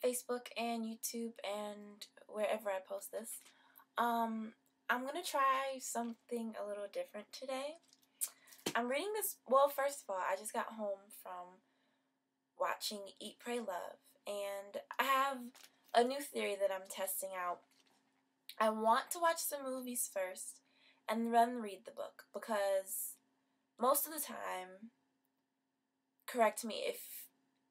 Facebook and YouTube and wherever I post this. I'm going to try something a little different today. I'm reading this, well, first of all, I just got home from watching Eat, Pray, Love, and I have a new theory that I'm testing out. I want to watch the movies first and then read the book, because most of the time, correct me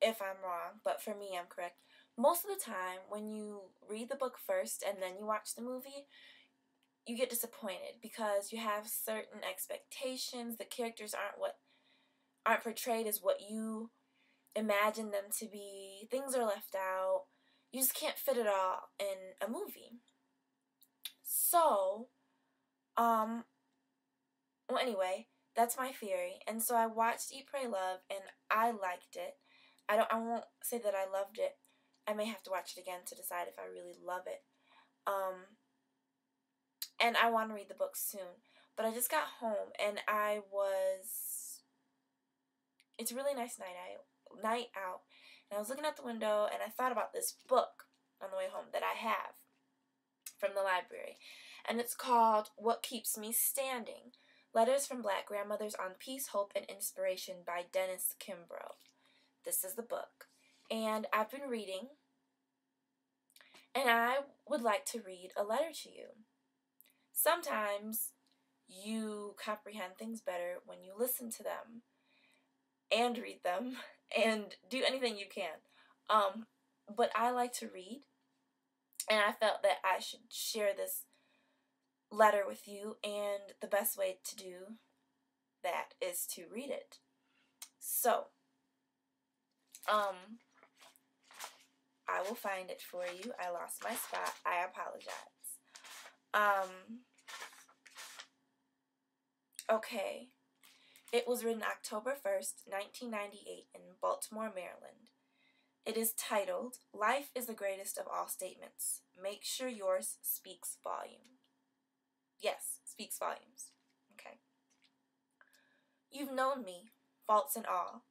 if I'm wrong, but for me I'm correct. Most of the time when you read the book first and then you watch the movie, you get disappointed because you have certain expectations. The characters aren't portrayed as what you imagine them to be. Things are left out. You just can't fit it all in a movie. So, well, anyway, that's my theory. And so I watched Eat, Pray, Love, and I liked it. I won't say that I loved it. I may have to watch it again to decide if I really love it. And I want to read the book soon. But I just got home, and it's a really nice night out. And I was looking out the window, and I thought about this book on the way home that I have from the library. And it's called What Keeps Me Standing: Letters from Black Grandmothers on Peace, Hope, and Inspiration by Dennis Kimbro. This is the book. And I've been reading, and I would like to read a letter to you. Sometimes you comprehend things better when you listen to them and read them and do anything you can. But I like to read, and I felt that I should share this letter with you, and the best way to do that is to read it. So, I will find it for you. I lost my spot. I apologize. Okay. It was written October 1st, 1998 in Baltimore, Maryland. It is titled, Life is the Greatest of All Statements. Make sure yours speaks volumes. Yes, speaks volumes. Okay. You've known me, faults and all,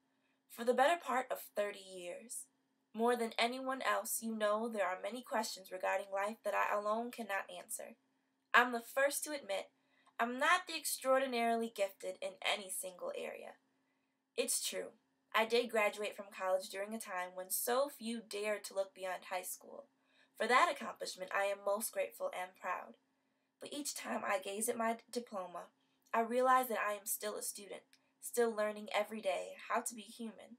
for the better part of 30 years. More than anyone else, you know there are many questions regarding life that I alone cannot answer. I'm the first to admit I'm not the extraordinarily gifted in any single area. It's true, I did graduate from college during a time when so few dared to look beyond high school. For that accomplishment, I am most grateful and proud. But each time I gaze at my diploma, I realize that I am still a student, still learning every day how to be human.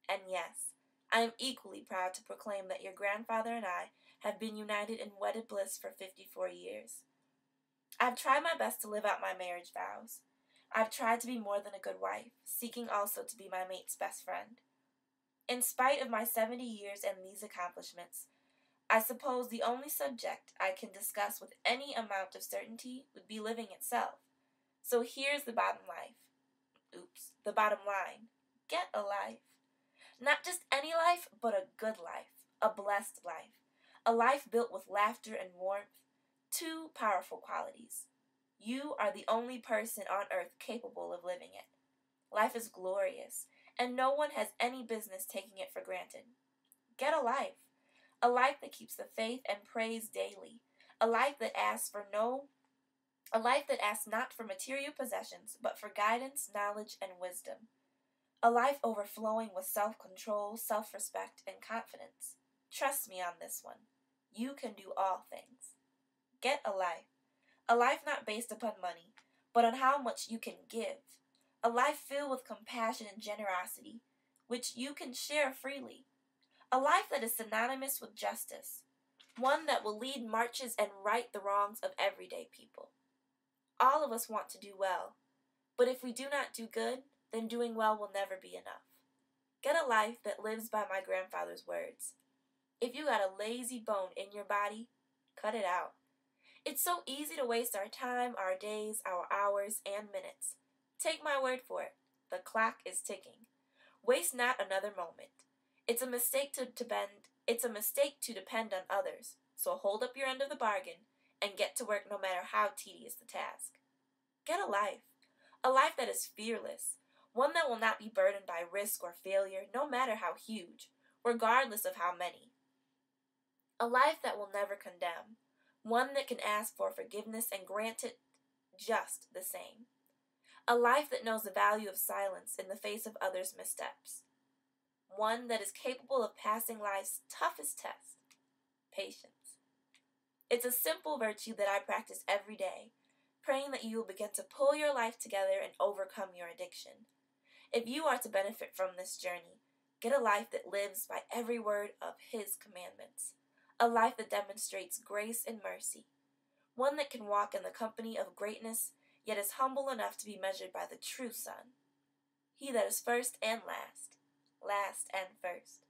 And yes, I am equally proud to proclaim that your grandfather and I have been united in wedded bliss for 54 years. I've tried my best to live out my marriage vows. I've tried to be more than a good wife, seeking also to be my mate's best friend. In spite of my 70 years and these accomplishments, I suppose the only subject I can discuss with any amount of certainty would be living itself. So here's the bottom line. Get a life. Not just any life, but a good life, a blessed life, a life built with laughter and warmth, two powerful qualities. You are the only person on earth capable of living it. Life is glorious, and no one has any business taking it for granted. Get a life that keeps the faith and prays daily, a life that asks not for material possessions, but for guidance, knowledge, and wisdom. A life overflowing with self-control, self-respect, and confidence. Trust me on this one. You can do all things. Get a life not based upon money, but on how much you can give. A life filled with compassion and generosity, which you can share freely. A life that is synonymous with justice, one that will lead marches and right the wrongs of everyday people. All of us want to do well, but if we do not do good, then doing well will never be enough. Get a life that lives by my grandfather's words. If you got a lazy bone in your body, cut it out. It's so easy to waste our time, our days, our hours, and minutes. Take my word for it. The clock is ticking. Waste not another moment. It's a mistake to depend on others. So hold up your end of the bargain and get to work no matter how tedious the task. Get a life that is fearless, one that will not be burdened by risk or failure, no matter how huge, regardless of how many. A life that will never condemn. One that can ask for forgiveness and grant it just the same. A life that knows the value of silence in the face of others' missteps. One that is capable of passing life's toughest test, patience. It's a simple virtue that I practice every day, praying that you will begin to pull your life together and overcome your addiction. If you are to benefit from this journey, get a life that lives by every word of His commandments. A life that demonstrates grace and mercy. One that can walk in the company of greatness, yet is humble enough to be measured by the true Son. He that is first and last, last and first.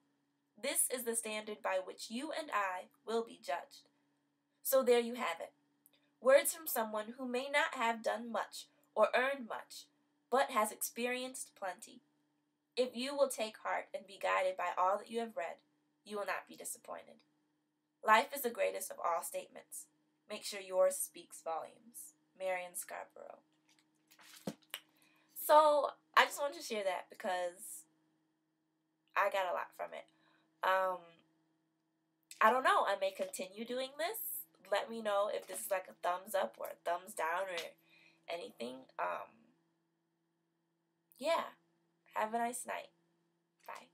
This is the standard by which you and I will be judged. So there you have it. Words from someone who may not have done much or earned much, but has experienced plenty. If you will take heart and be guided by all that you have read, you will not be disappointed. Life is the greatest of all statements. Make sure yours speaks volumes. Marion Scarborough. So, I just wanted to share that because I got a lot from it. I don't know. I may continue doing this. Let me know if this is like a thumbs up or a thumbs down or anything. Yeah. Have a nice night. Bye.